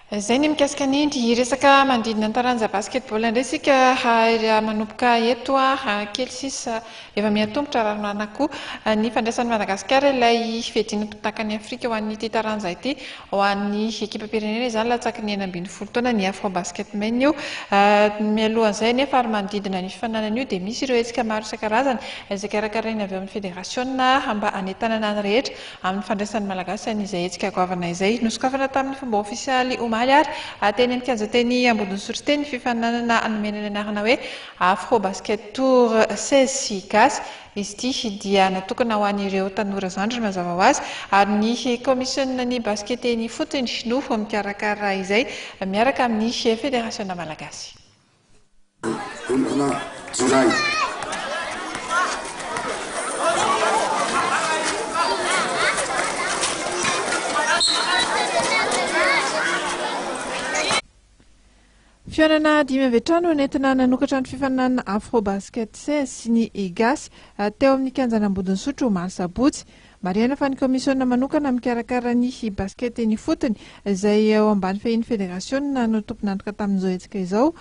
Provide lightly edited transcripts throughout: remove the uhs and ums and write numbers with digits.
Izay ny mikasika ny resaka mandidina ny taranja basketball indray isika manomboka eto kely sisa efa miantombotra raha marina koa ny fandraisan'ny Madagasikara ilay fihadiana tontakany Afrika ho an'ity taranja ity ho an'ny ekipa pirenena izany latsaky ny 12 taona ny Afro Basketmen io. Mialohan'izay nefa ary manodidina ny fifaninanana io dia misy ireo hetsika maro isan-karazany izay karakaraina avy amin'ny federasiona mba hanetanana ny rehetra amin'ny fandraisan'ny malagasy an'izay hetsika goavana izay nosokafana tamin'ny fomba ofisialy omaly ary teny amin'ny kianja teny Ambodintsoro teny fifaninanana nomenana anarana hoe Afro Basket Tour 16 sy gasy. Izy ity dia natokana ho an'ireo tanora zandry mazava ho azy ary ny komisiona ny basket ny fotony no mikarakara izay miaraka amin'ny federasiona malagasy. Fianana 5 vetrano nentina nanokatra ny fifaninanana Afro Basket 16 sy ny gasy teo amin'ny kianjana Ambodintsoro omaly sabotsy. Marihana fa ny komisiona manokana mikarakara ny basket ny fotony izay ao ambany fehin'ny federasiona no tompon'androka tamin'izao hetsika izao.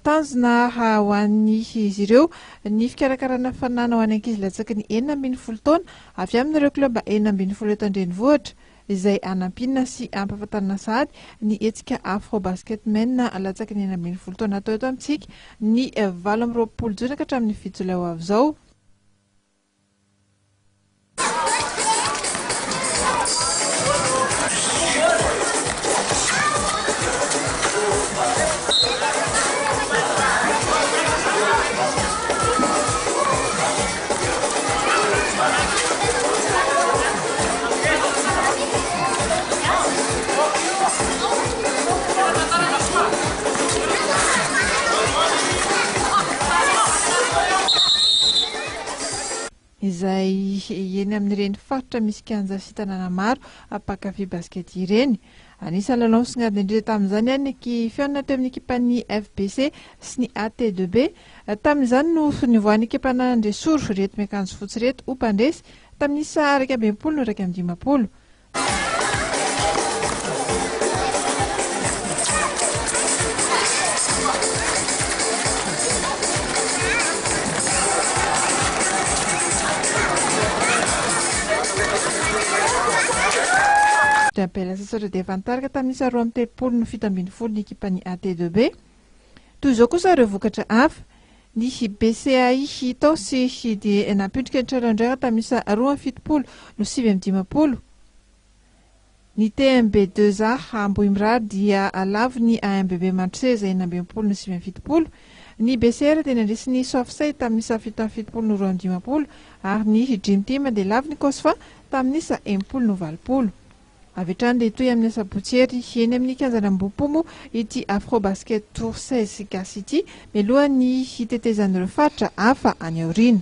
Tanjona ho an'ny izy ireo ny fikarakarana fifaninana ho an'ny ankizy latsaky ny 12 taona avy amin'ireo kleba 12 eto an-drenivohitra izay anampinina sy ampahafantarina sahady ny hetsika Afro Basketmen latsaky ny 12 taona atao eto amintsika ny 20 jona ka hatramin'ny 7 jolay ho avy izao. Izay eny amin'ireny faritra misy kianja sy tanàna maro mpankafy basket ireny. Anisan'ny lalao misongadina indrindra tamin'izany ny fihaonana teo amin'ny ekipan'ny FBC sy ny AT2B. Tamin'izany no nivoan'ny ekipan'ny Andresoro reto miakanjo fotsy reto ho mpandresy tamin'isa 20 no 20. Dampela sasatra dia fantarika tamin'isa 20 no 17 ny ekipan'ny AT2B. Toy izao kosa ireo vokatra hafa ny BCAI Tosy dia nampindrika ny traraindraika tamin'isa 17 no 15. Ny TMB2A Ambohimirary dia alavo ny AMBB Mantrose izay 12 no 17. Ny BCR dia nandresy ny Sofsay tamin'isa 17 no 15 ary ny Dream Team dia lavo ny Kosfa tamin'isa 10 no 20. Avy hatrany dia toy amin'ny sabotsy eny amin'ny kianjana Mbompomo ity Afro Basket Tour 16 gasy ity mialohan'ny hitetezan'ireo faritra hafa any aoriana.